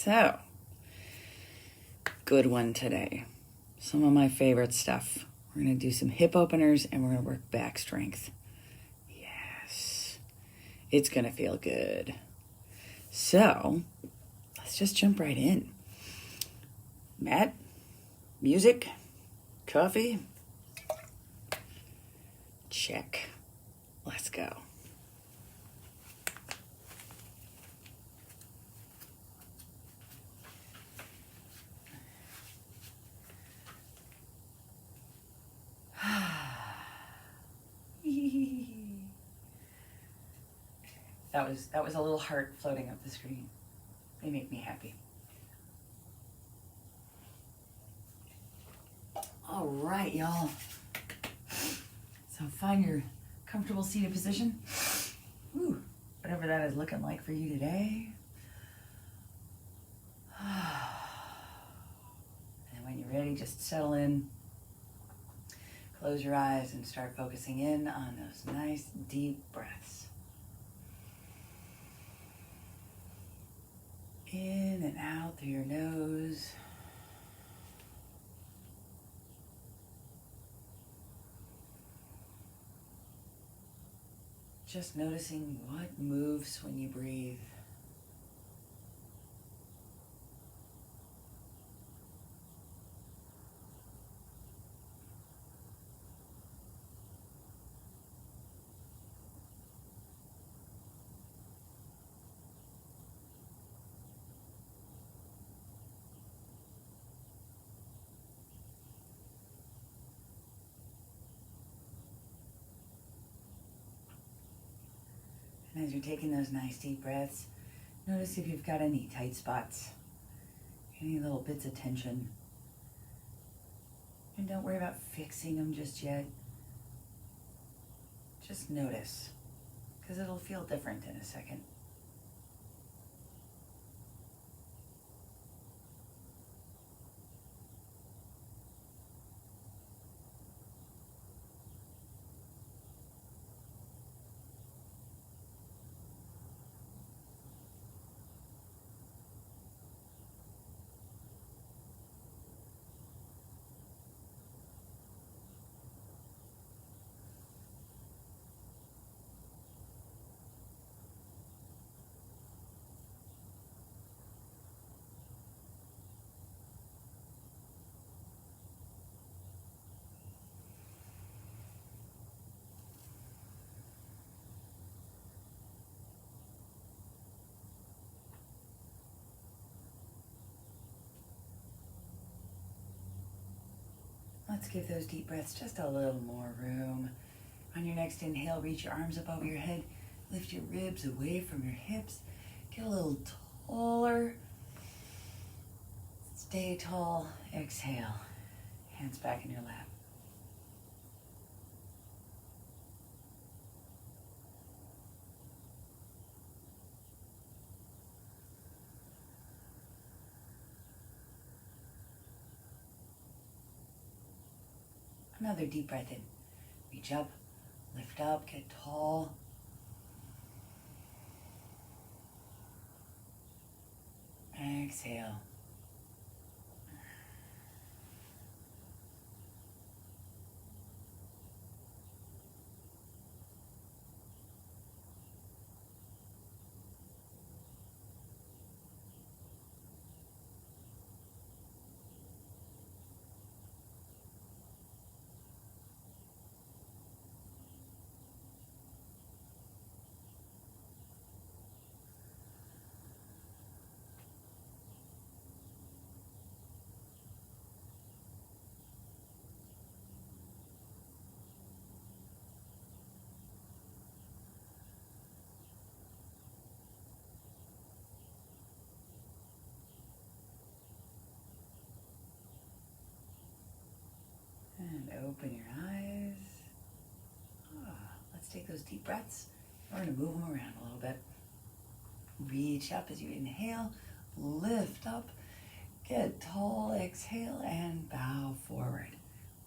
So, good one today. Some of my favorite stuff. We're going to do some hip openers and we're going to work back strength. Yes, it's going to feel good. So, let's just jump right in. Mat, music, coffee. Check. Let's go. That was a little heart floating up the screen. They make me happy. All right, y'all. So find your comfortable seated position. Whew, whatever that is looking like for you today. And when you're ready, just settle in. Close your eyes and start focusing in on those nice deep breaths. In and out through your nose. Just noticing what moves when you breathe. And as you're taking those nice deep breaths, notice if you've got any tight spots, any little bits of tension. And don't worry about fixing them just yet. Just notice, because it'll feel different in a second. Let's give those deep breaths just a little more room. On your next inhale, reach your arms up over your head. Lift your ribs away from your hips. Get a little taller. Stay tall. Exhale. Hands back in your lap. Another deep breath in. Reach up, lift up, get tall. Exhale. And open your eyes. Let's take those deep breaths. We're going to move them around a little bit. Reach up as you inhale. Lift up. Get tall. Exhale and bow forward.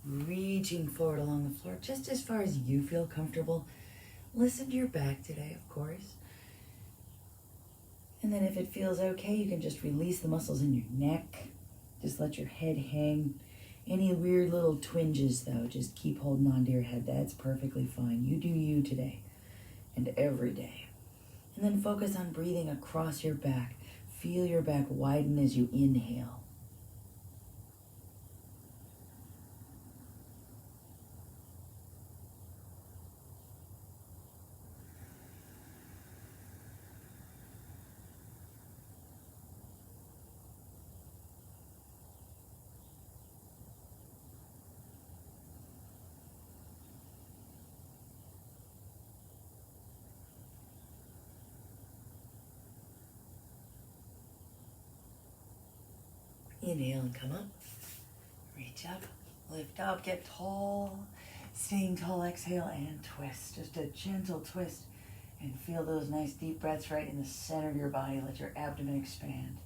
Reaching forward along the floor just as far as you feel comfortable. Listen to your back today, of course. And then if it feels okay, you can just release the muscles in your neck. Just let your head hang. Any weird little twinges, though, just keep holding on to your head. That's perfectly fine. You do you today and every day. And then focus on breathing across your back. Feel your back widen as you inhale. Inhale and come up. Reach up, lift up, get tall. Staying tall, exhale and twist. Just a gentle twist. And feel those nice deep breaths right in the center of your body. Let your abdomen expand.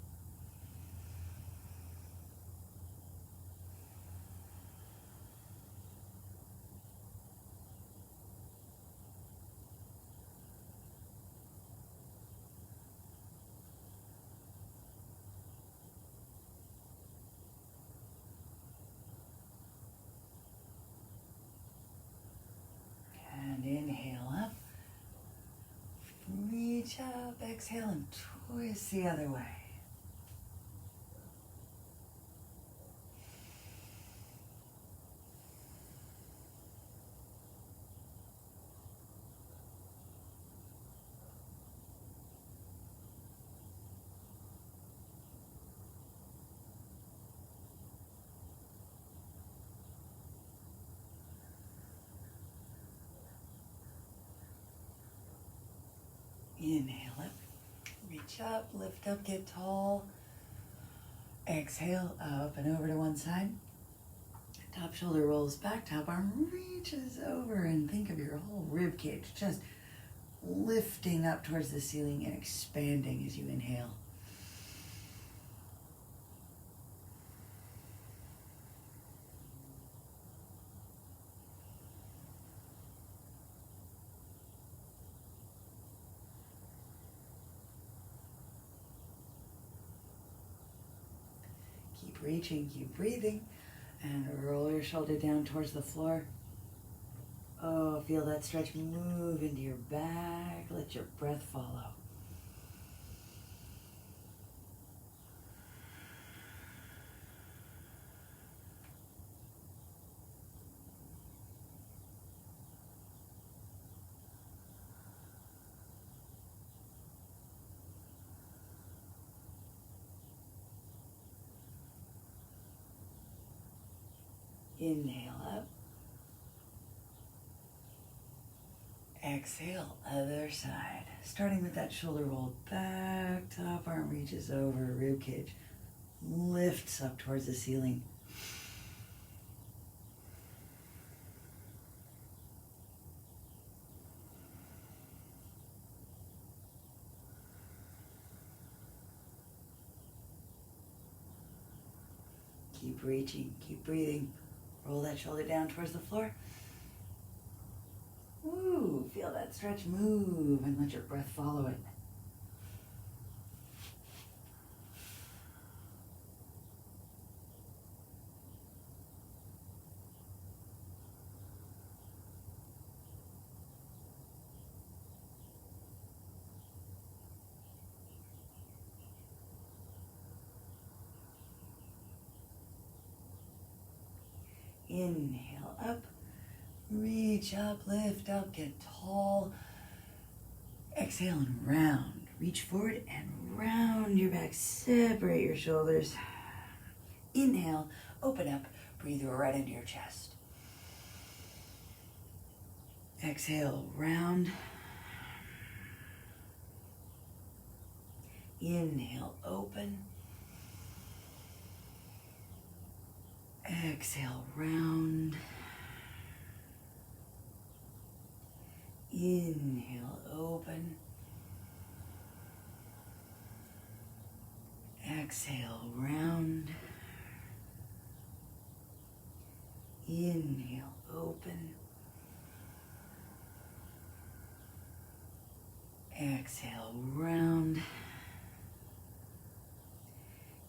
And inhale up. Reach up, exhale, and twist the other way. Inhale up, reach up, lift up, get tall. Exhale, up and over to one side. Top shoulder rolls back, top arm reaches over, and think of your whole rib cage just lifting up towards the ceiling and expanding as you inhale. Keep reaching, keep breathing, and roll your shoulder down towards the floor. Oh, feel that stretch move into your back. Let your breath follow. Inhale up. Exhale, other side. Starting with that shoulder roll back, top arm reaches over, rib cage lifts up towards the ceiling. Keep reaching, keep breathing. Roll that shoulder down towards the floor. Ooh, feel that stretch move and let your breath follow it. Inhale up, reach up, lift up, get tall. Exhale and round. Reach forward and round your back. Separate your shoulders. Inhale, open up, breathe right into your chest. Exhale, round. Inhale, open. Exhale, round. Inhale, open. Exhale, round. Inhale, open. Exhale, round.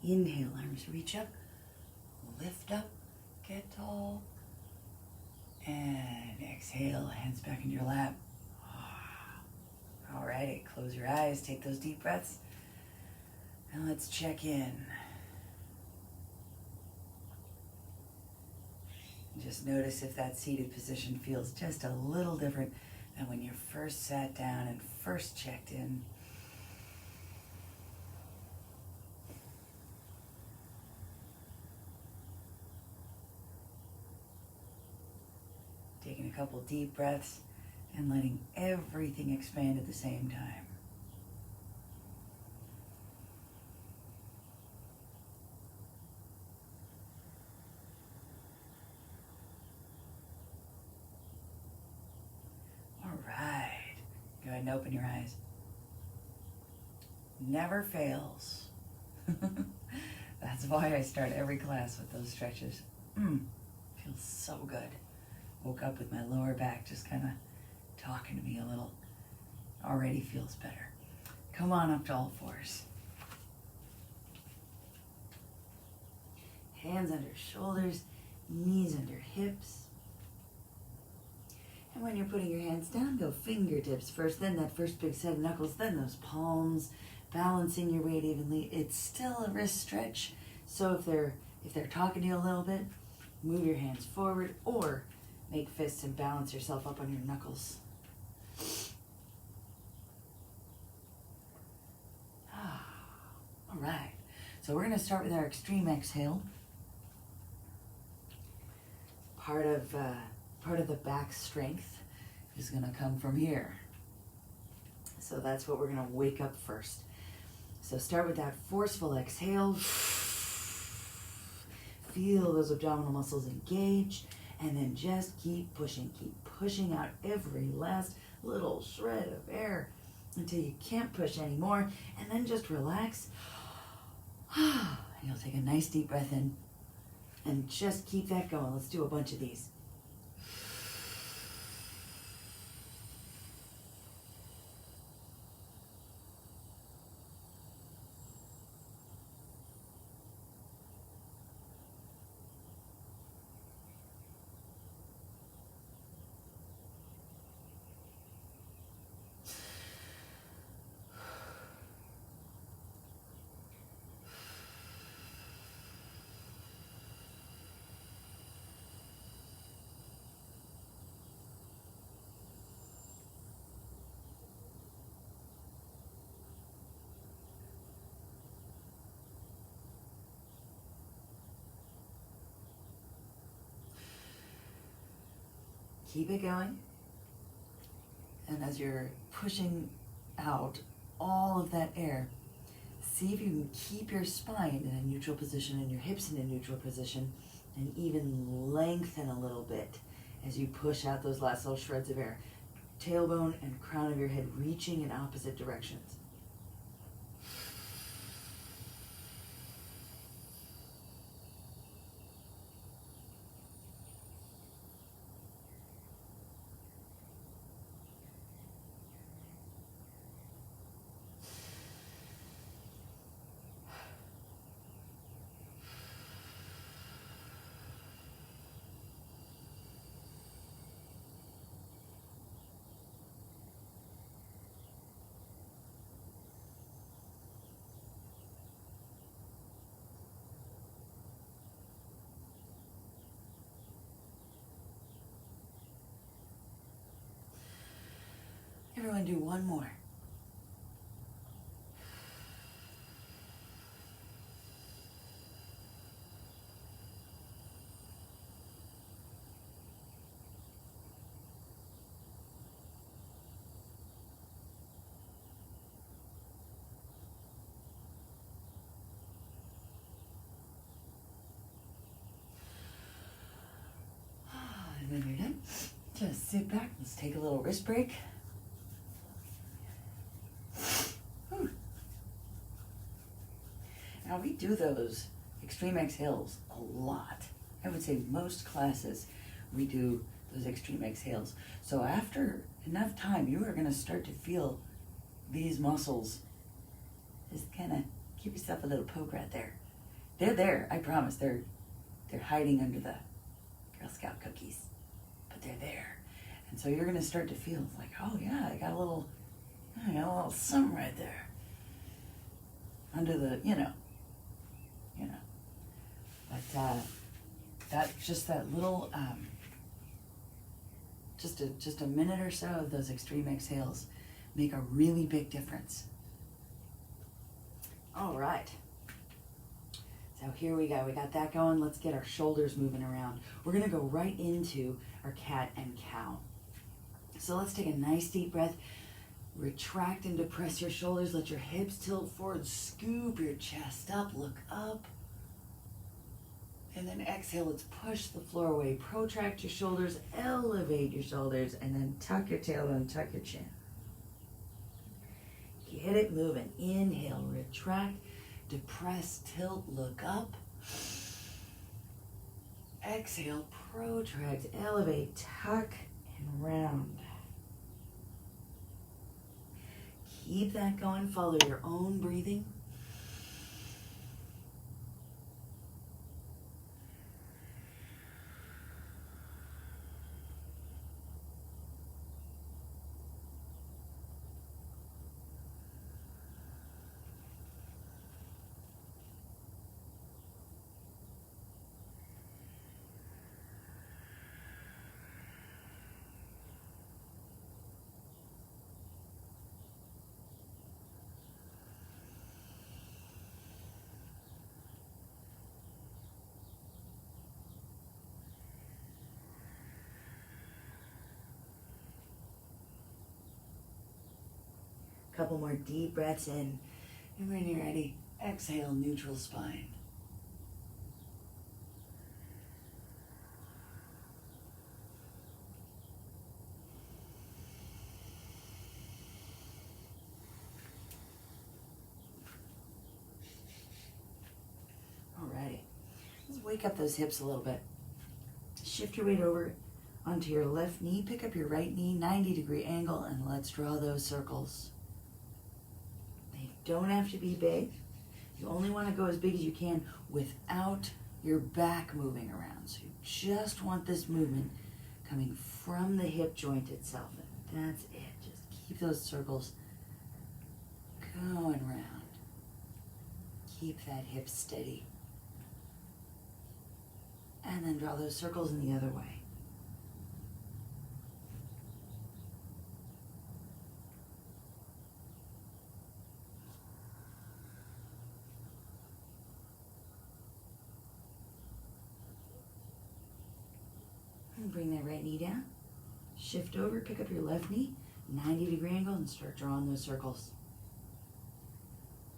Inhale, arms reach up, lift up, get tall. And exhale, hands back in your lap. All right, close your eyes, take those deep breaths, and let's check in. Just notice if that seated position feels just a little different than when you first sat down and first checked in. Taking a couple deep breaths and letting everything expand at the same time. All right. Go ahead and open your eyes. Never fails. That's why I start every class with those stretches. Feels so good. Woke up with my lower back just kind of talking to me a little. Already feels better. Come on up to all fours. Hands under shoulders, knees under hips. And when you're putting your hands down, go fingertips first, then that first big set of knuckles, then those palms, balancing your weight evenly. It's still a wrist stretch, so if they're talking to you a little bit, move your hands forward or make fists and balance yourself up on your knuckles. All right, so we're going to start with our extreme exhale. Part of the back strength is going to come from here. So that's what we're going to wake up first. So start with that forceful exhale. Feel those abdominal muscles engage, and then just keep pushing out every last little shred of air until you can't push anymore, and then just relax. You'll take a nice deep breath in and just keep that going. Let's do a bunch of these. Keep it going. And as you're pushing out all of that air, see if you can keep your spine in a neutral position and your hips in a neutral position, and even lengthen a little bit as you push out those last little shreds of air. Tailbone and crown of your head reaching in opposite directions. Everyone do one more. And when you're done, just sit back. Let's take a little wrist break. Now we do those extreme exhales a lot. I would say most classes we do those extreme exhales. So after enough time, you are going to start to feel these muscles. Just kind of give yourself a little poke right there. They're there, I promise. They're hiding under the Girl Scout cookies, but they're there. And so you're gonna start to feel like, oh yeah, I got a little something right there. Under the, But that just that little, just a minute or so of those extreme exhales make a really big difference. All right. So here we go. We got that going. Let's get our shoulders moving around. We're going to go right into our cat and cow. So let's take a nice deep breath. Retract and depress your shoulders. Let your hips tilt forward. Scoop your chest up. Look up. And then exhale. Let's push the floor away. Protract your shoulders. Elevate your shoulders. And then tuck your tailbone. Tuck your chin. Get it moving. Inhale. Retract. Depress. Tilt. Look up. Exhale. Protract. Elevate. Tuck. And round. Keep that going. Follow your own breathing. Couple more deep breaths in. And when you're ready, exhale, neutral spine. Alrighty. Let's wake up those hips a little bit. Shift your weight over onto your left knee. Pick up your right knee, 90-degree angle, and let's draw those circles. Don't have to be big. You only want to go as big as you can without your back moving around. So you just want this movement coming from the hip joint itself. And that's it. Just keep those circles going round. Keep that hip steady. And then draw those circles in the other way. Bring that right knee down. Shift over, pick up your left knee, 90-degree angle, and start drawing those circles.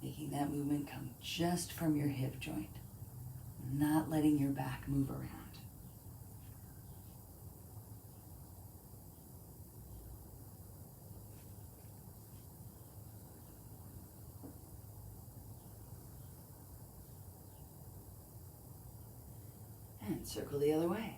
Making that movement come just from your hip joint, not letting your back move around. And circle the other way.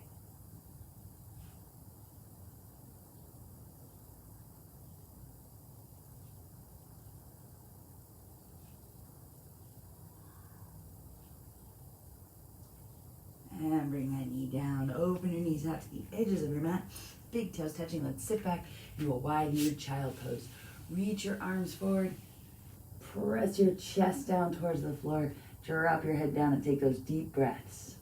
And bring that knee down. Open your knees out to the edges of your mat. Big toes touching. Let's sit back and we'll widen your child pose. Reach your arms forward. Press your chest down towards the floor. Drop your head down and take those deep breaths.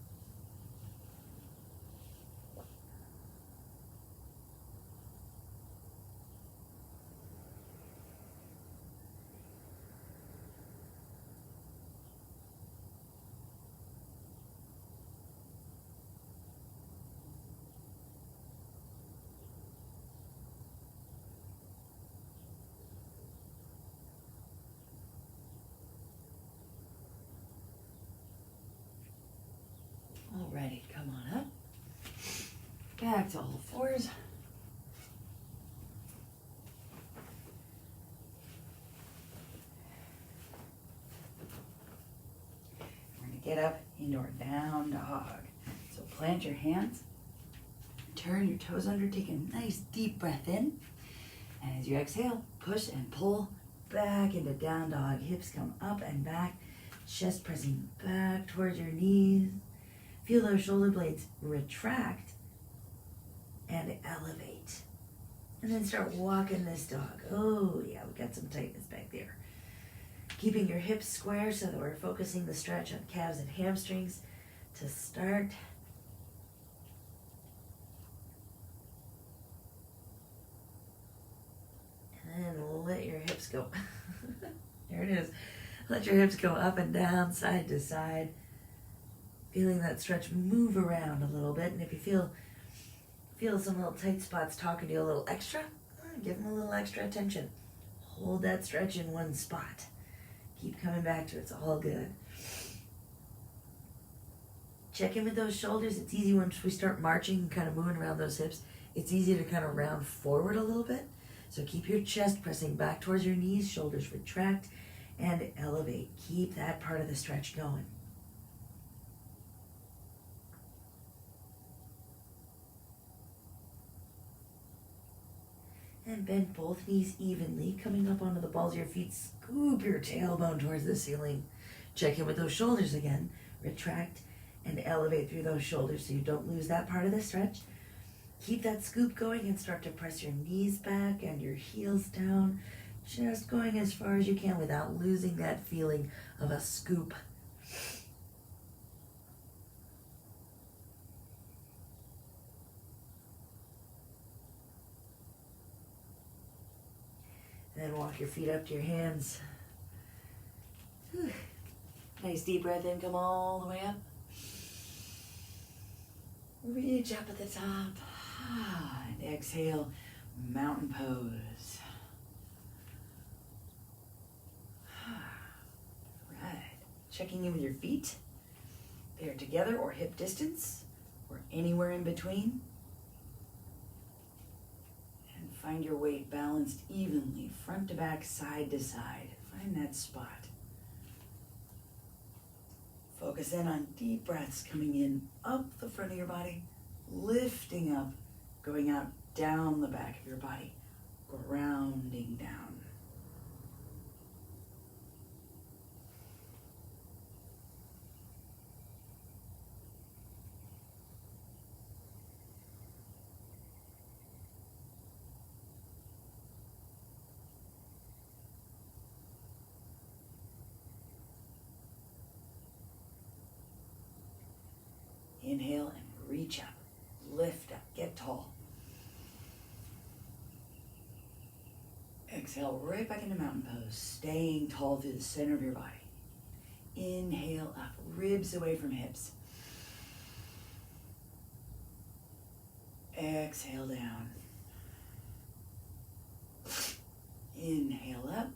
Alrighty, come on up. Back to all fours. We're going to get up into our down dog. So plant your hands, turn your toes under, take a nice deep breath in. And as you exhale, push and pull back into down dog. Hips come up and back. chest pressing back towards your knees. Feel those shoulder blades retract and elevate. And then start walking this dog. Oh yeah, we got some tightness back there. Keeping your hips square so that we're focusing the stretch on calves and hamstrings to start. And then let your hips go. There it is. Let your hips go up and down, side to side. Feeling that stretch move around a little bit. And if you feel some little tight spots talking to you a little extra, give them a little extra attention. Hold that stretch in one spot. Keep coming back to it. It's all good. Check in with those shoulders. It's easy once we start marching, kind of moving around those hips. It's easy to kind of round forward a little bit. So keep your chest pressing back towards your knees, shoulders retract and elevate. Keep that part of the stretch going. And bend both knees evenly, coming up onto the balls of your feet. Scoop your tailbone towards the ceiling. Check in with those shoulders again. Retract and elevate through those shoulders so you don't lose that part of the stretch. Keep that scoop going and start to press your knees back and your heels down. Just going as far as you can without losing that feeling of a scoop. And then walk your feet up to your hands. Whew. Nice deep breath in, come all the way up. Reach up at the top. And exhale, mountain pose. Right. Checking in with your feet. They're together or hip distance or anywhere in between. And find your weight balanced evenly, front to back, side to side. Find that spot. Focus in on deep breaths coming in up the front of your body, lifting up, going out down the back of your body, grounding down. Inhale and reach up, lift up, get tall. Exhale right back into mountain pose, staying tall through the center of your body. Inhale up, ribs away from hips. Exhale down. Inhale up.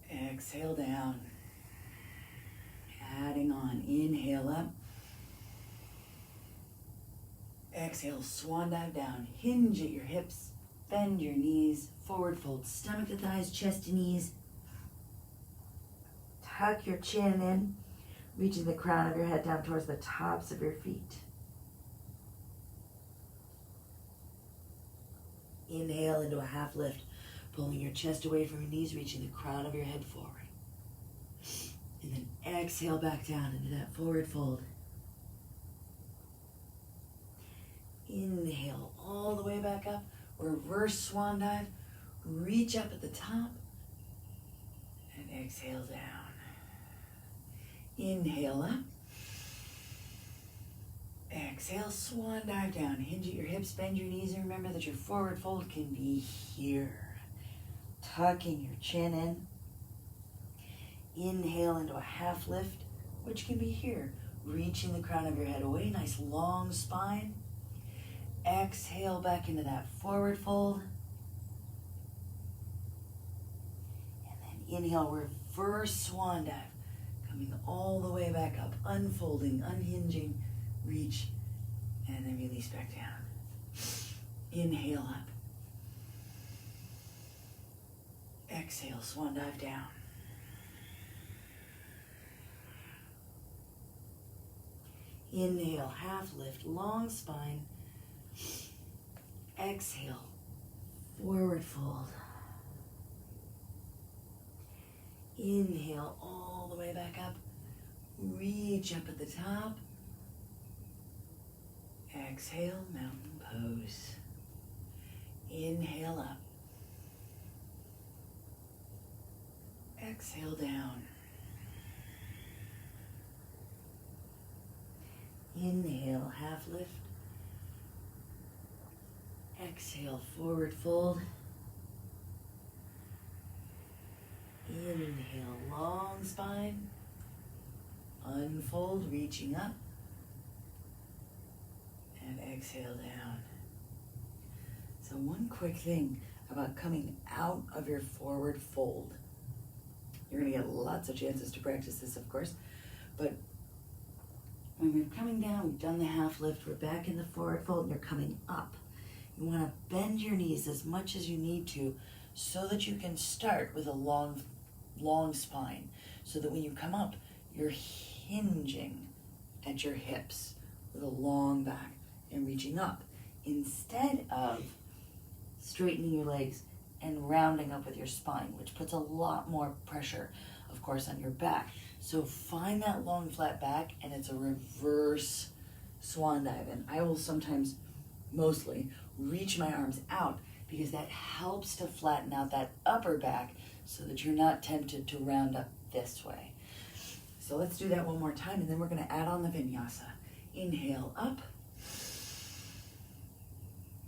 Exhale down. Adding on, inhale up. Exhale, swan dive down. Hinge at your hips, bend your knees, forward fold, stomach to thighs, chest to knees. Tuck your chin in, reaching the crown of your head down towards the tops of your feet. Inhale into a half lift, pulling your chest away from your knees, reaching the crown of your head forward. And then exhale back down into that forward fold. Inhale all the way back up, reverse swan dive, reach up at the top, and exhale down. Inhale up. Exhale, swan dive down. Hinge at your hips, bend your knees, and remember that your forward fold can be here. Tucking your chin in. Inhale into a half lift, which can be here. Reaching the crown of your head away, nice long spine. Exhale back into that forward fold. And then inhale, reverse swan dive. Coming all the way back up, unfolding, unhinging, reach, and then release back down. Inhale up. Exhale, swan dive down. Inhale, half lift, long spine. Exhale, forward fold. Inhale all the way back up. Reach up at the top. Exhale, mountain pose. Inhale up. Exhale down. Inhale, half lift. Exhale, forward fold. Inhale, long spine. Unfold, reaching up. And exhale down. So one quick thing about coming out of your forward fold. You're going to get lots of chances to practice this, of course. But when we're coming down, we've done the half lift, we're back in the forward fold, and you're coming up. You want to bend your knees as much as you need to so that you can start with a long spine. So that when you come up, you're hinging at your hips with a long back and reaching up. Instead of straightening your legs and rounding up with your spine, which puts a lot more pressure, of course, on your back. So find that long flat back, and it's a reverse swan dive. And I will sometimes, mostly, reach my arms out because that helps to flatten out that upper back so that you're not tempted to round up this way. So let's do that one more time, and then we're going to add on the vinyasa. Inhale up.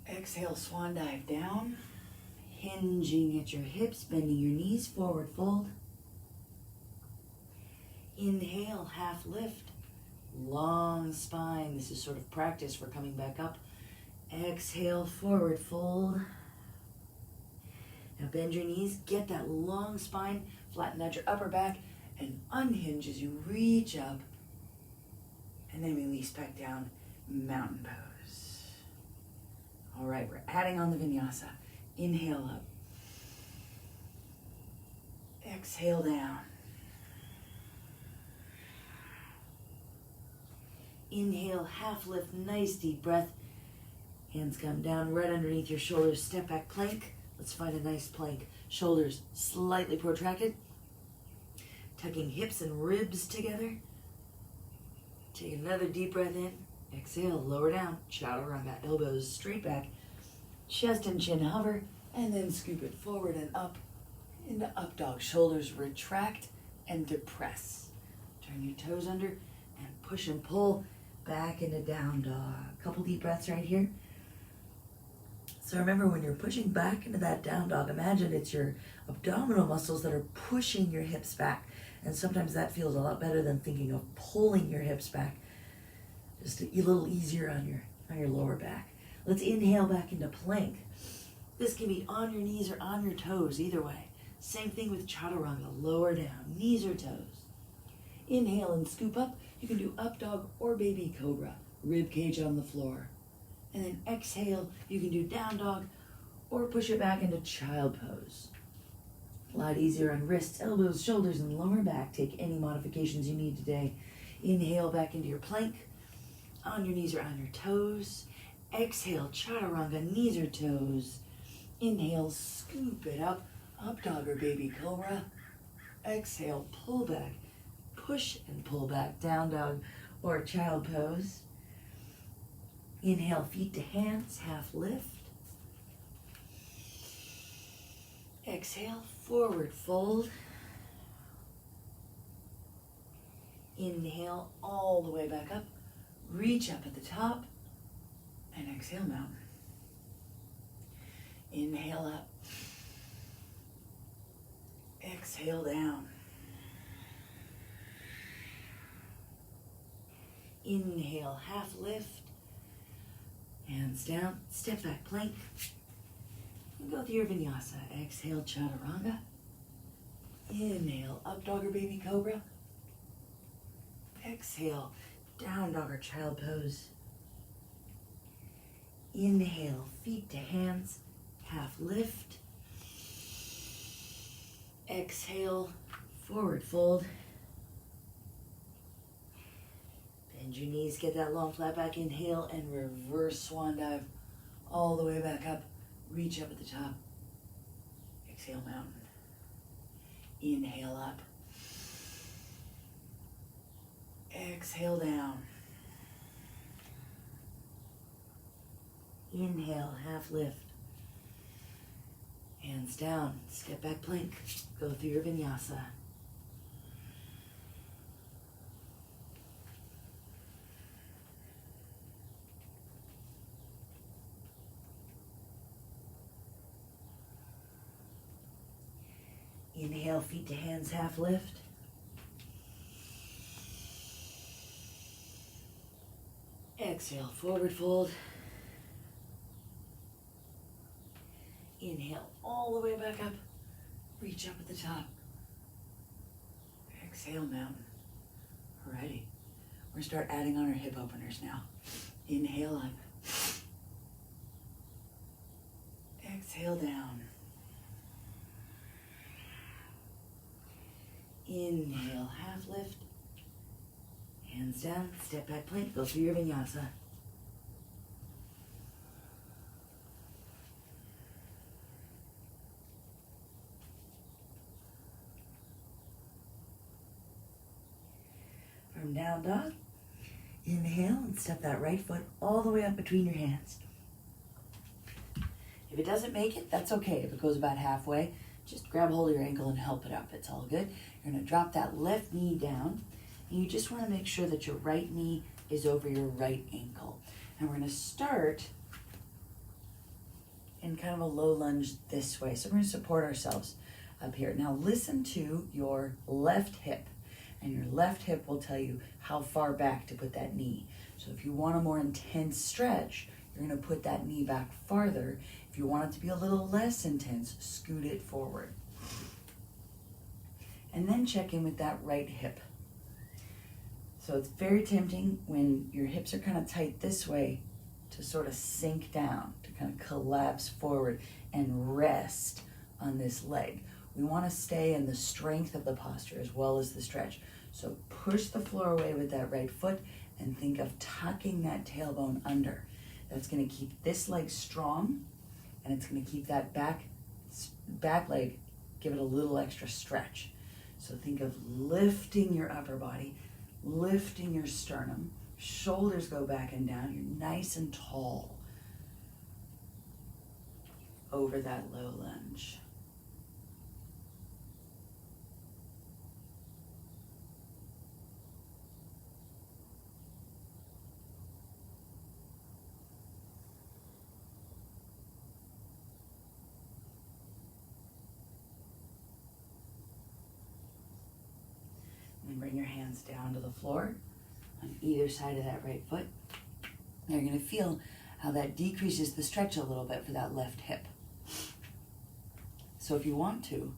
Exhale, swan dive down. Hinging at your hips, bending your knees, forward fold. Inhale, half lift. Long spine. This is sort of practice for coming back up. Exhale, forward fold. Now bend your knees, get that long spine, flatten out your upper back, and unhinge as you reach up, and then release back down, mountain pose. All right, we're adding on the vinyasa. Inhale up. Exhale down. Inhale, half lift, nice deep breath. Hands come down right underneath your shoulders, step back plank. Let's find a nice plank. Shoulders slightly protracted. Tucking hips and ribs together. Take another deep breath in. Exhale, lower down, chaturanga, elbows straight back. Chest and chin hover, and then scoop it forward and up into up dog. Shoulders retract and depress. Turn your toes under and push and pull back into down dog. Couple deep breaths right here. So remember, when you're pushing back into that down dog, imagine it's your abdominal muscles that are pushing your hips back. And sometimes that feels a lot better than thinking of pulling your hips back. Just a little easier on your lower back. Let's inhale back into plank. This can be on your knees or on your toes, either way. Same thing with chaturanga, lower down, knees or toes. Inhale and scoop up. You can do up dog or baby cobra, rib cage on the floor. And then exhale, you can do down dog or push it back into child pose. A lot easier on wrists, elbows, shoulders, and lower back. Take any modifications you need today. Inhale back into your plank, on your knees or on your toes. Exhale, chaturanga, knees or toes. Inhale, scoop it up dog or baby cobra. Exhale, pull back, push and pull back, down dog or child pose. Inhale, feet to hands, half lift. Exhale, forward fold. Inhale all the way back up. Reach up at the top. And exhale, mountain. Inhale up. Exhale down. Inhale, half lift. Hands down, step back plank. And go through your vinyasa. Exhale, chaturanga. Inhale, up dog or baby cobra. Exhale, down dog or child pose. Inhale, feet to hands, half lift. Exhale, forward fold. Bend your knees, get that long flat back. Inhale and reverse swan dive all the way back up. Reach up at the top. Exhale, mountain. Inhale up. Exhale down. Inhale, half lift. Hands down, step back plank. Go through your vinyasa. Inhale, feet to hands, half lift. Exhale, forward fold. Inhale, all the way back up. Reach up at the top. Exhale, mountain. Alrighty. We're gonna start adding on our hip openers now. Inhale up. Exhale down. Inhale, half lift. Hands down, step back plank, go through your vinyasa. From down dog, inhale and step that right foot all the way up between your hands. If it doesn't make it, that's okay. If it goes about halfway, just grab hold of your ankle and help it up. It's all good. You're gonna drop that left knee down, and you just wanna make sure that your right knee is over your right ankle. And we're gonna start in kind of a low lunge this way. So we're gonna support ourselves up here. Now listen to your left hip, and your left hip will tell you how far back to put that knee. So if you want a more intense stretch, you're gonna put that knee back farther. If you want it to be a little less intense, scoot it forward. And then check in with that right hip. So it's very tempting when your hips are kind of tight this way to sort of sink down, to kind of collapse forward and rest on this leg. We want to stay in the strength of the posture as well as the stretch. So push the floor away with that right foot and think of tucking that tailbone under. That's going to keep this leg strong, and it's going to keep that back leg, give it a little extra stretch. So think of lifting your upper body, lifting your sternum, shoulders go back and down. You're nice and tall over that low lunge. And bring your hands down to the floor on either side of that right foot. Now you're going to feel how that decreases the stretch a little bit for that left hip. So if you want to,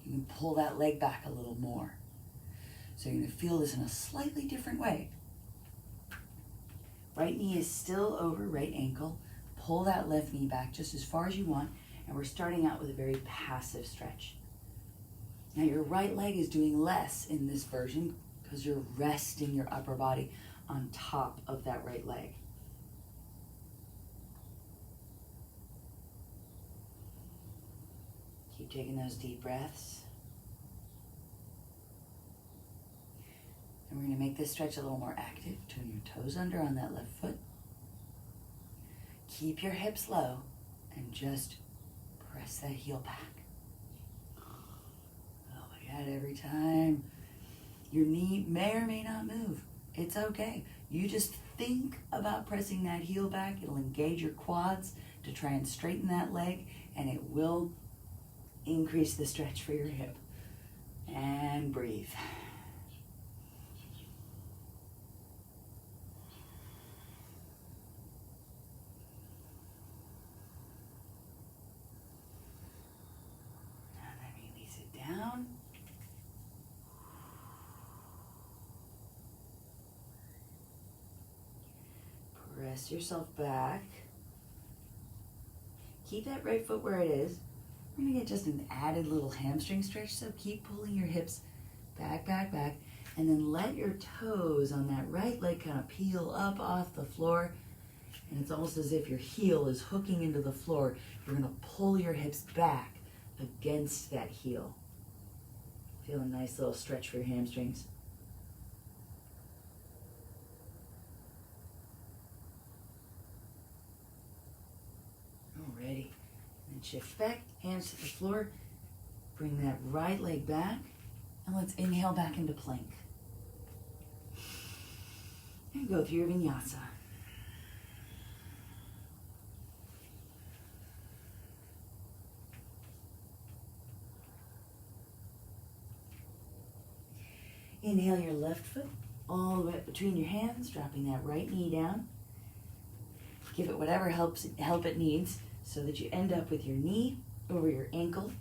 you can pull that leg back a little more. So you're going to feel this in a slightly different way. Right knee is still over right ankle. Pull that left knee back just as far as you want, and we're starting out with a very passive stretch. Now your right leg is doing less in this version because you're resting your upper body on top of that right leg. Keep taking those deep breaths. And we're going to make this stretch a little more active. Turn your toes under on that left foot. Keep your hips low and just press that heel back. Every time. Your knee may or may not move. It's okay. You just think about pressing that heel back. It'll engage your quads to try and straighten that leg, and it will increase the stretch for your hip. And breathe. And then release it down. Press yourself back. Keep that right foot where it is. We're going to get just an added little hamstring stretch, so keep pulling your hips back, back, back, and then let your toes on that right leg kind of peel up off the floor, and it's almost as if your heel is hooking into the floor. You're going to pull your hips back against that heel. Feel a nice little stretch for your hamstrings. Alrighty. And then shift back, hands to the floor. Bring that right leg back. And let's inhale back into plank. And go through your vinyasa. Inhale your left foot all the way up between your hands, dropping that right knee down. Give it whatever help it needs so that you end up with your knee over your ankle.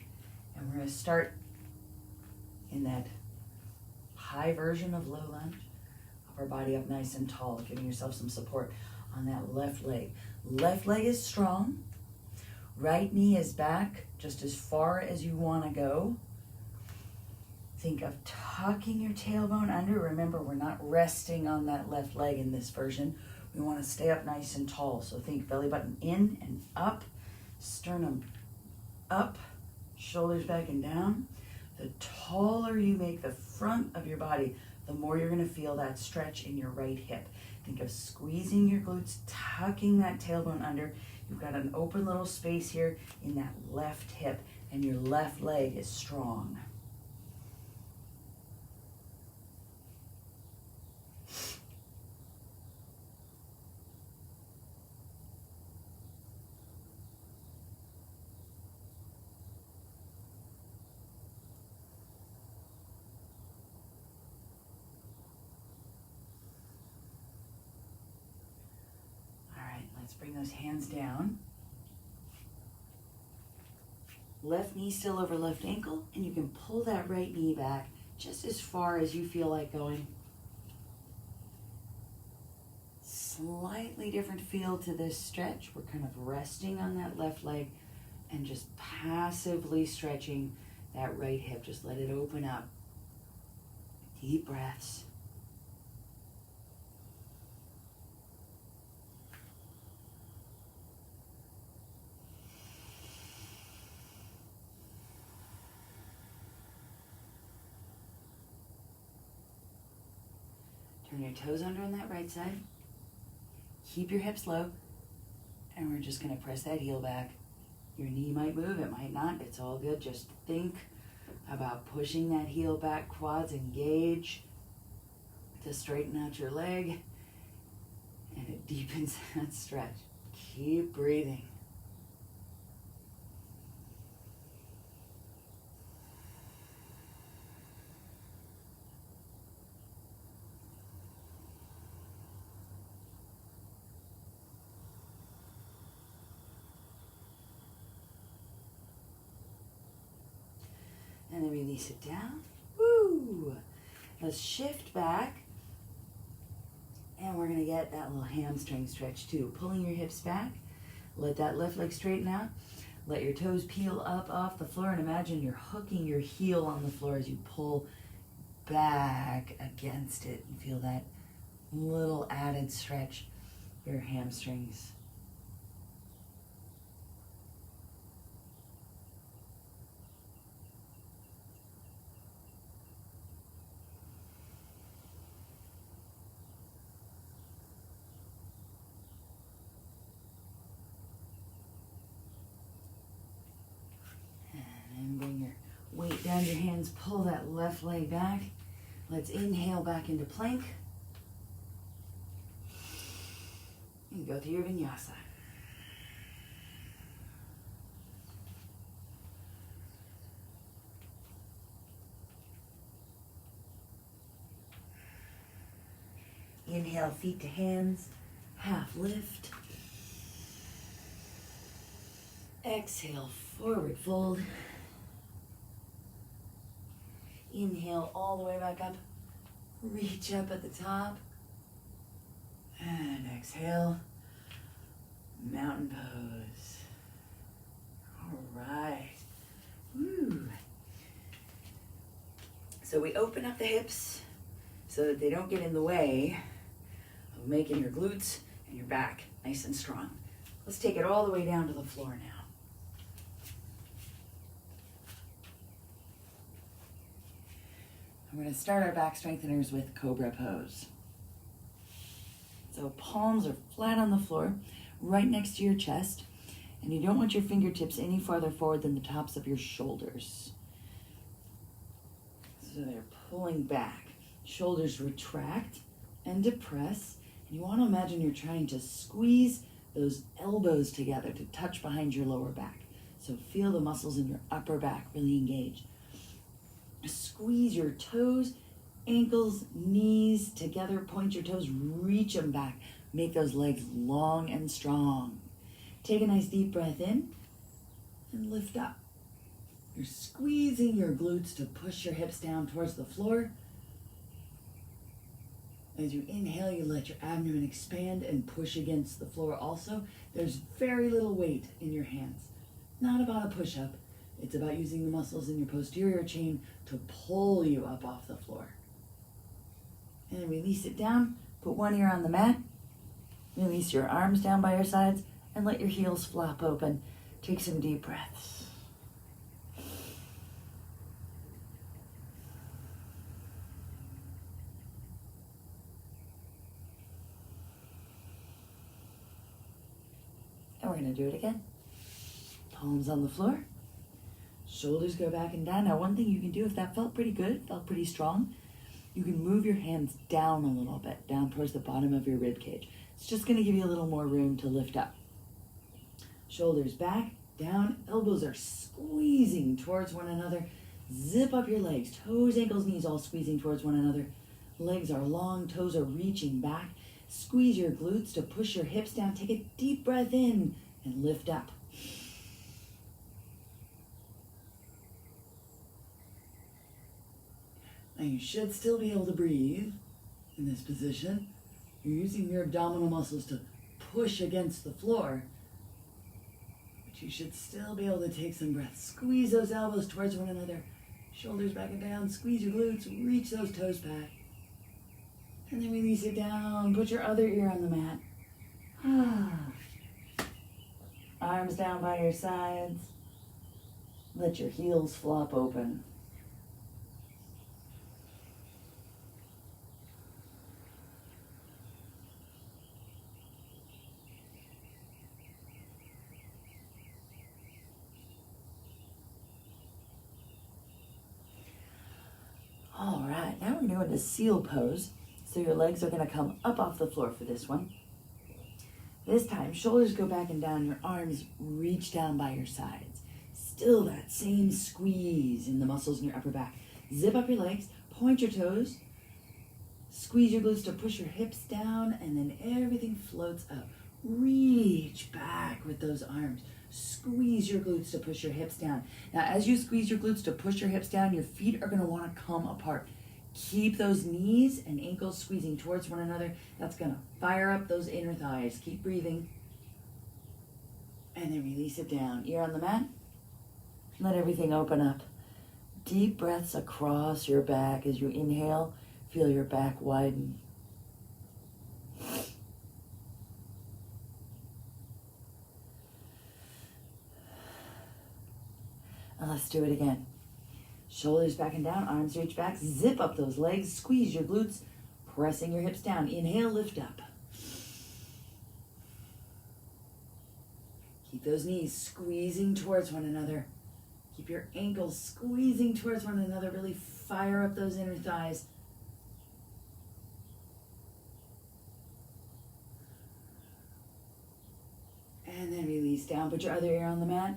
And we're going to start in that high version of low lunge. Upper body up nice and tall, giving yourself some support on that left leg. Left leg is strong. Right knee is back just as far as you want to go. Think of tucking your tailbone under. Remember, we're not resting on that left leg in this version. We want to stay up nice and tall. So think belly button in and up, sternum up, shoulders back and down. The taller you make the front of your body, the more you're going to feel that stretch in your right hip. Think of squeezing your glutes, tucking that tailbone under. You've got an open little space here in that left hip, and your left leg is strong. Let's bring those hands down. Left knee still over left ankle, and you can pull that right knee back just as far as you feel like going. Slightly different feel to this stretch. We're kind of resting on that left leg and just passively stretching that right hip. Just let it open up. Deep breaths. Turn your toes under on that right side. Keep your hips low. And we're just going to press that heel back. Your knee might move, it might not. It's all good. Just think about pushing that heel back, quads engage to straighten out your leg. And it deepens that stretch. Keep breathing. And then release it down. Woo! Let's shift back. And we're going to get that little hamstring stretch too. Pulling your hips back. Let that left leg straighten out. Let your toes peel up off the floor. And imagine you're hooking your heel on the floor as you pull back against it. You feel that little added stretch for your hamstrings. Weight down your hands, pull that left leg back. Let's inhale back into plank. And go through your vinyasa. Inhale, feet to hands, half lift. Exhale, forward fold. Inhale all the way back up. Reach up at the top. And exhale. Mountain pose. All right. Woo. So we open up the hips so that they don't get in the way of making your glutes and your back nice and strong. Let's take it all the way down to the floor now. We're going to start our back strengtheners with Cobra Pose. So palms are flat on the floor, right next to your chest, and you don't want your fingertips any farther forward than the tops of your shoulders. So they're pulling back. Shoulders retract and depress, and you want to imagine you're trying to squeeze those elbows together to touch behind your lower back. So feel the muscles in your upper back really engage. Squeeze your toes, ankles, knees together, point your toes, reach them back. Make those legs long and strong. Take a nice deep breath in and lift up. You're squeezing your glutes to push your hips down towards the floor. As you inhale, you let your abdomen expand and push against the floor also. There's very little weight in your hands. Not about a push-up. It's about using the muscles in your posterior chain to pull you up off the floor. And then release it down. Put one ear on the mat. Release your arms down by your sides and let your heels flop open. Take some deep breaths. And we're going to do it again. Palms on the floor. Shoulders go back and down. Now, one thing you can do, if that felt pretty good, felt pretty strong, you can move your hands down a little bit, down towards the bottom of your rib cage. It's just going to give you a little more room to lift up. Shoulders back, down. Elbows are squeezing towards one another. Zip up your legs. Toes, ankles, knees all squeezing towards one another. Legs are long. Toes are reaching back. Squeeze your glutes to push your hips down. Take a deep breath in and lift up. Now you should still be able to breathe in this position. You're using your abdominal muscles to push against the floor. But you should still be able to take some breath. Squeeze those elbows towards one another. Shoulders back and down. Squeeze your glutes. Reach those toes back. And then release it down. Put your other ear on the mat. Arms down by your sides. Let your heels flop open. All right, now we're going to seal pose. So your legs are going to come up off the floor for this one. This time, shoulders go back and down, your arms reach down by your sides. Still that same squeeze in the muscles in your upper back. Zip up your legs, point your toes, squeeze your glutes to push your hips down, and then everything floats up. Reach back with those arms. Squeeze your glutes to push your hips down. Now, as you squeeze your glutes to push your hips down, your feet are going to want to come apart. Keep those knees and ankles squeezing towards one another. That's going to fire up those inner thighs. Keep breathing. And then release it down. Ear on the mat. Let everything open up. Deep breaths across your back as you inhale. Feel your back widen. And let's do it again. Shoulders back and down, arms reach back, zip up those legs, squeeze your glutes, pressing your hips down. Inhale, lift up. Keep those knees squeezing towards one another. Keep your ankles squeezing towards one another. Really fire up those inner thighs. And then release down. Put your other ear on the mat.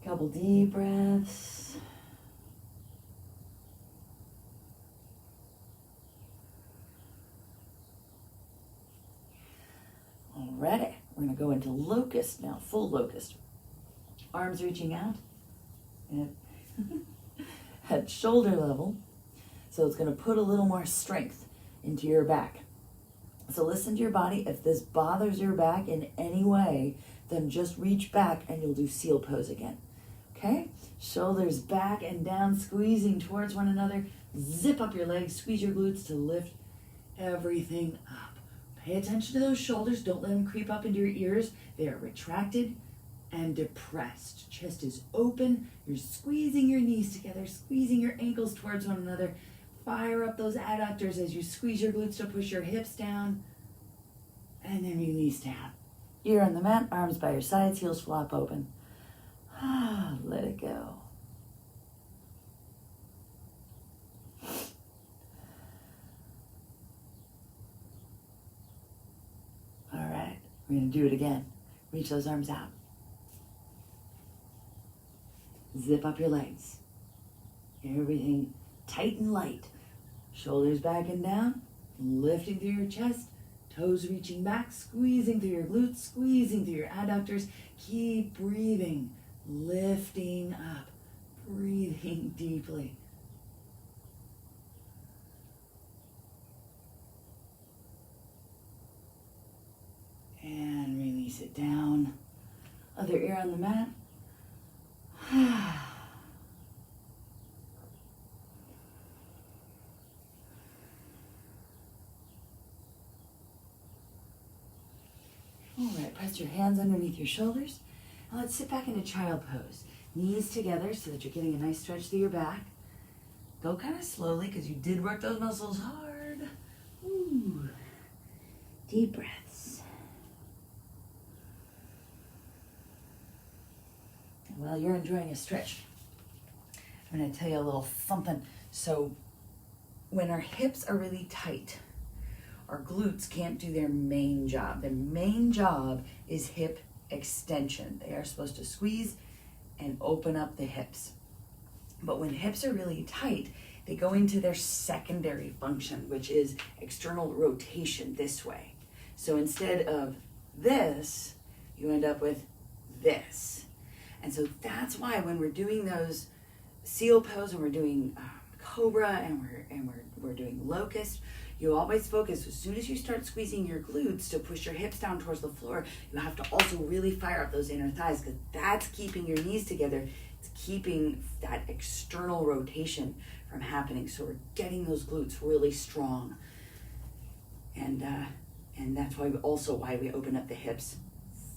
Couple deep breaths. Alrighty, we're going to go into locust now, full locust. Arms reaching out and at shoulder level. So it's going to put a little more strength into your back. So listen to your body. If this bothers your back in any way, then just reach back and you'll do seal pose again. Okay? Shoulders back and down, squeezing towards one another. Zip up your legs, squeeze your glutes to lift everything up. Pay attention to those shoulders. Don't let them creep up into your ears. They are retracted and depressed. Chest is open. You're squeezing your knees together, squeezing your ankles towards one another. Fire up those adductors as you squeeze your glutes to push your hips down. And then release down. You're on the mat, arms by your sides, heels flop open. Let it go. All right, we're going to do it again. Reach those arms out. Zip up your legs. Everything tight and light. Shoulders back and down, lifting through your chest, toes reaching back, squeezing through your glutes, squeezing through your adductors. Keep breathing, lifting up, breathing deeply. And release it down. Other ear on the mat. All right, press your hands underneath your shoulders. Now let's sit back into child pose. Knees together so that you're getting a nice stretch through your back. Go kind of slowly because you did work those muscles hard. Ooh. Deep breaths. While you're enjoying a stretch, I'm going to tell you a little something. So when our hips are really tight, our glutes can't do their main job. Their main job is hip extension. They are supposed to squeeze and open up the hips. But when hips are really tight, they go into their secondary function, which is external rotation this way. So instead of this, you end up with this. And so that's why when we're doing those seal pose and we're doing cobra and we're doing locust, you always focus, as soon as you start squeezing your glutes to push your hips down towards the floor, you have to also really fire up those inner thighs because that's keeping your knees together. It's keeping that external rotation from happening. So we're getting those glutes really strong. And that's why we open up the hips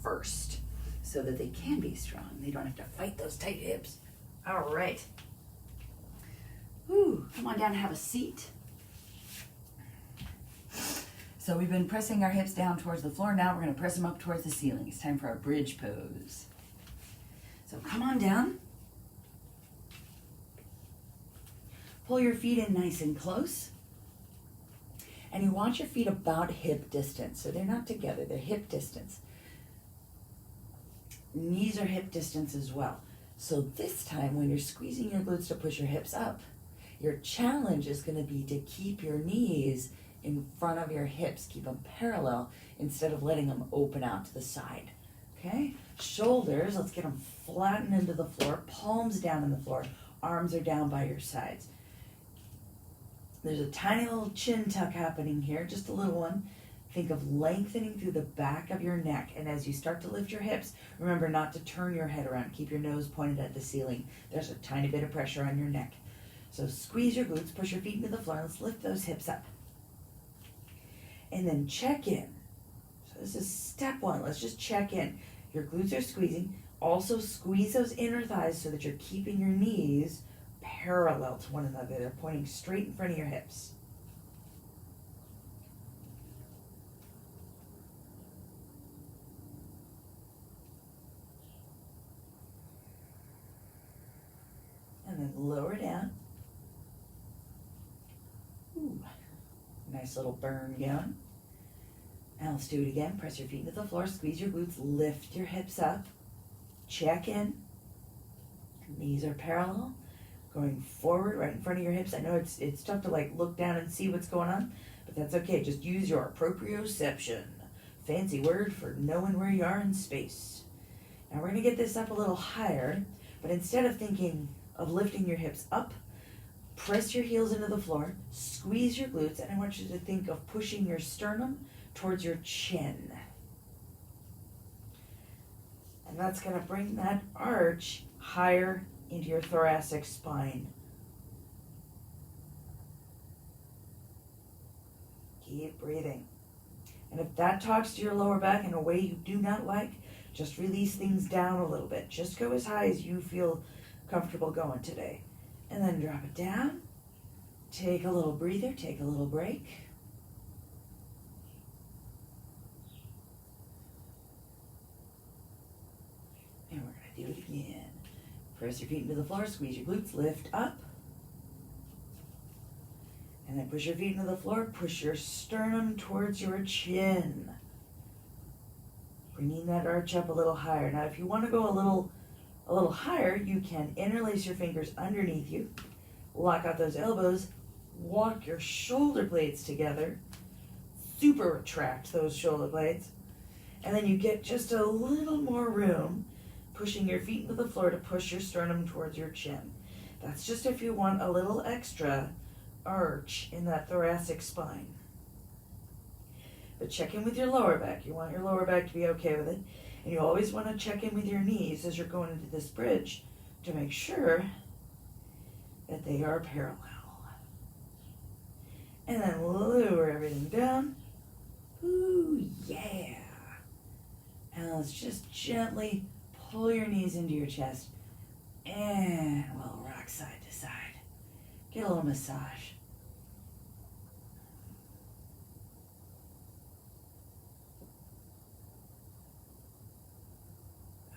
first so that they can be strong. They don't have to fight those tight hips. All right. Woo, come on down and have a seat. So we've been pressing our hips down towards the floor. Now we're going to press them up towards the ceiling. It's time for our bridge pose. So come on down. Pull your feet in nice and close. And you want your feet about hip distance. So they're not together, they're hip distance. Knees are hip distance as well. So this time when you're squeezing your glutes to push your hips up, your challenge is going to be to keep your knees in front of your hips. Keep them parallel instead of letting them open out to the side. Okay? Shoulders, let's get them flattened into the floor. Palms down on the floor. Arms are down by your sides. There's a tiny little chin tuck happening here, just a little one. Think of lengthening through the back of your neck. And as you start to lift your hips, remember not to turn your head around. Keep your nose pointed at the ceiling. There's a tiny bit of pressure on your neck. So squeeze your glutes, push your feet into the floor. Let's lift those hips up. And then check in. So this is step one. Let's just check in. Your glutes are squeezing. Also squeeze those inner thighs so that you're keeping your knees parallel to one another. They're pointing straight in front of your hips. And then lower down. Ooh, nice little burn going. Now let's do it again. Press your feet into the floor, squeeze your glutes, lift your hips up, check in. Knees are parallel, going forward right in front of your hips. I know it's tough to like look down and see what's going on, but that's okay. Just use your proprioception. Fancy word for knowing where you are in space. Now we're gonna get this up a little higher, but instead of thinking of lifting your hips up, press your heels into the floor, squeeze your glutes, and I want you to think of pushing your sternum towards your chin. And that's going to bring that arch higher into your thoracic spine. Keep breathing. And if that talks to your lower back in a way you do not like, Just release things down a little bit. Just go as high as you feel comfortable going today. And then drop it down. Take a little breather, take a little break. And we're going to do it again. Press your feet into the floor, squeeze your glutes, lift up. And then push your feet into the floor, push your sternum towards your chin. Bringing that arch up a little higher. Now if you want to go a little higher, you can interlace your fingers underneath you, lock out those elbows, walk your shoulder blades together, super retract those shoulder blades, and then you get just a little more room, pushing your feet into the floor to push your sternum towards your chin. That's just if you want a little extra arch in that thoracic spine. But check in with your lower back. You want your lower back to be okay with it. And you always want to check in with your knees as you're going into this bridge to make sure that they are parallel. And then lower everything down. Ooh, yeah. And let's just gently pull your knees into your chest. And we'll rock side to side. Get a little massage.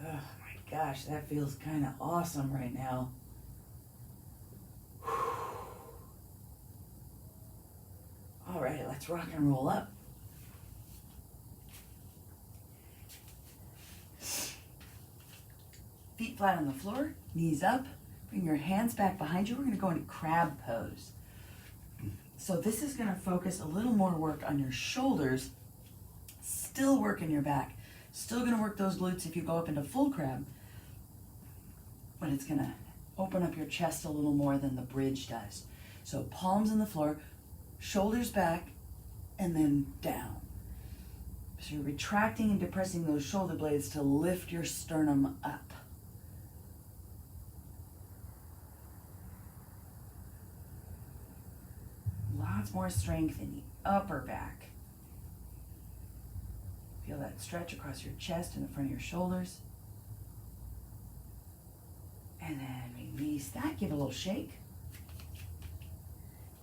Oh my gosh, that feels kind of awesome right now. All right, let's rock and roll up. Feet flat on the floor, knees up. Bring your hands back behind you. We're going to go into crab pose. So this is going to focus a little more work on your shoulders, still working your back. Still going to work those glutes if you go up into full crab, but it's going to open up your chest a little more than the bridge does. So palms in the floor, shoulders back, and then down. So you're retracting and depressing those shoulder blades to lift your sternum up. Lots more strength in the upper back. Feel that stretch across your chest and the front of your shoulders. And then release that, give a little shake.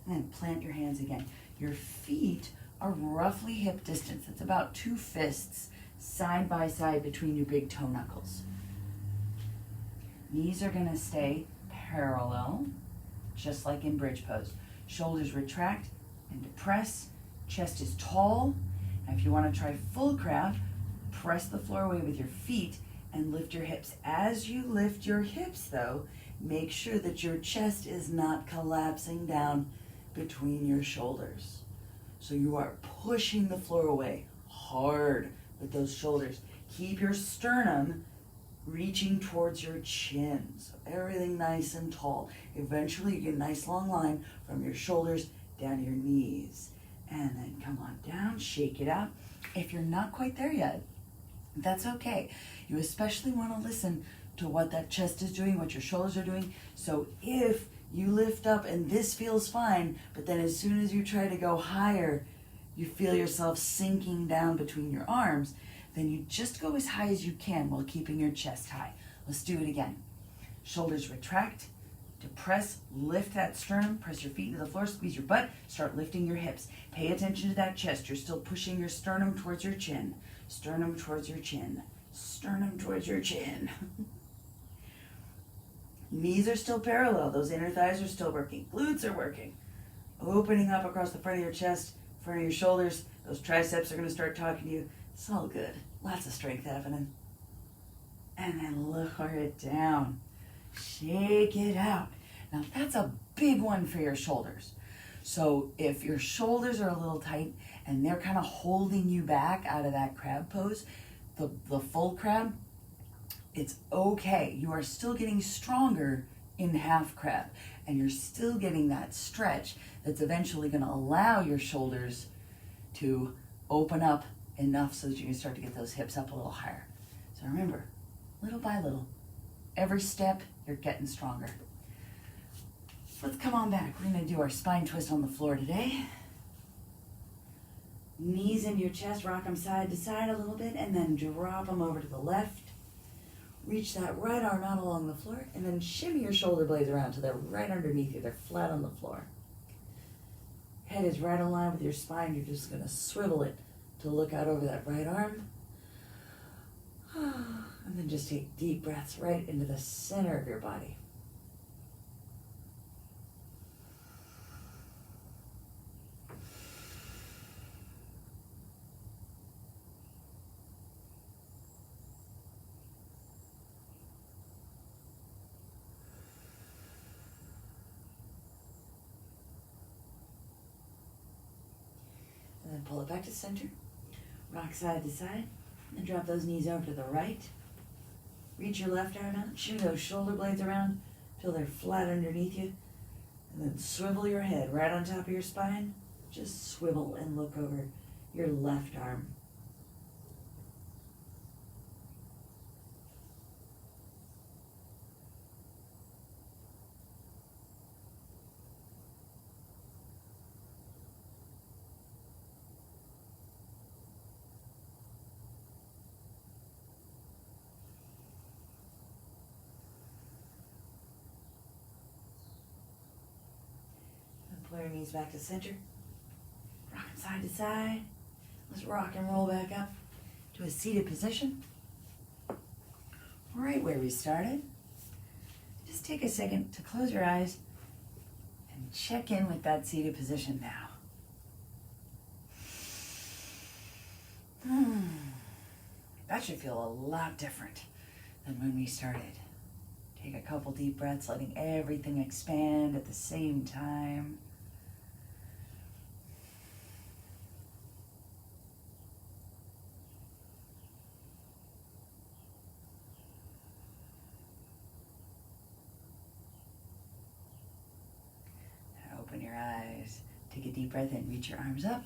And then plant your hands again. Your feet are roughly hip distance. It's about 2 fists side by side between your big toe knuckles. Knees are going to stay parallel, just like in bridge pose. Shoulders retract and depress. Chest is tall. If you want to try full crab, press the floor away with your feet and lift your hips. As you lift your hips, though, make sure that your chest is not collapsing down between your shoulders. So you are pushing the floor away hard with those shoulders. Keep your sternum reaching towards your chin. So everything nice and tall. Eventually you get a nice long line from your shoulders down to your knees. And then come on down, shake it out. If you're not quite there yet, that's okay. You especially want to listen to what that chest is doing, what your shoulders are doing. So if you lift up and this feels fine, but then as soon as you try to go higher, you feel yourself sinking down between your arms, then you just go as high as you can while keeping your chest high. Let's do it again. Shoulders retract. Depress, lift that sternum, press your feet into the floor, squeeze your butt, start lifting your hips. Pay attention to that chest. You're still pushing your sternum towards your chin. Sternum towards your chin. Sternum towards your chin. Knees are still parallel. Those inner thighs are still working. Glutes are working. Opening up across the front of your chest, front of your shoulders. Those triceps are going to start talking to you. It's all good. Lots of strength happening. And then lower it down. Shake it out. Now that's a big one for your shoulders. So if your shoulders are a little tight and they're kind of holding you back out of that crab pose, the full crab, it's okay. You are still getting stronger in half crab and you're still getting that stretch that's eventually going to allow your shoulders to open up enough so that you can start to get those hips up a little higher. So remember, little by little, every step you're getting stronger. Let's come on back. We're going to do our spine twist on the floor today. Knees into your chest, rock them side to side a little bit, and then drop them over to the left. Reach that right arm out along the floor, and then shimmy your shoulder blades around till they're right underneath you. They're flat on the floor. Head is right in line with your spine. You're just going to swivel it to look out over that right arm. And then just take deep breaths right into the center of your body. And then pull it back to center. Rock side to side. And drop those knees over to the right. Reach your left arm out. Shimmy those shoulder blades around till they're flat underneath you. And then swivel your head right on top of your spine. Just swivel and look over your left arm. Pull your knees back to center. Rock them side to side. Let's rock and roll back up to a seated position. Right where we started. Just take a second to close your eyes and check in with that seated position now. That should feel a lot different than when we started. Take a couple deep breaths, letting everything expand at the same time. Open your eyes. Take a deep breath in. Reach your arms up.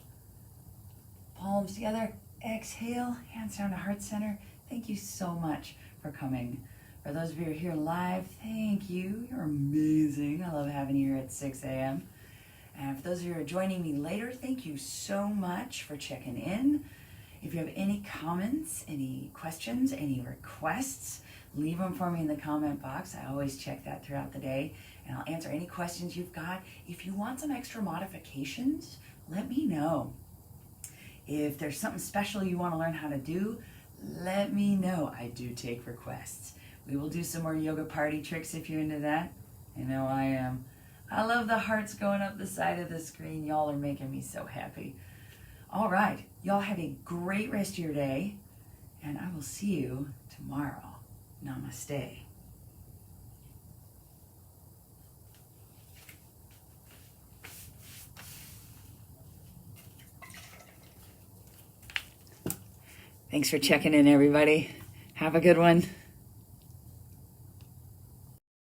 Palms together. Exhale. Hands down to heart center. Thank you so much for coming. For those of you who are here live, thank you. You're amazing. I love having you here at 6 a.m. And for those of you who are joining me later, thank you so much for checking in. If you have any comments, any questions, any requests, leave them for me in the comment box. I always check that throughout the day, and I'll answer any questions you've got. If you want some extra modifications, let me know. If there's something special you want to learn how to do, let me know. I do take requests. We will do some more yoga party tricks if you're into that. I know I am. I love the hearts going up the side of the screen. Y'all are making me so happy. All right. Y'all have a great rest of your day, and I will see you tomorrow. Namaste. Thanks for checking in, everybody. Have a good one.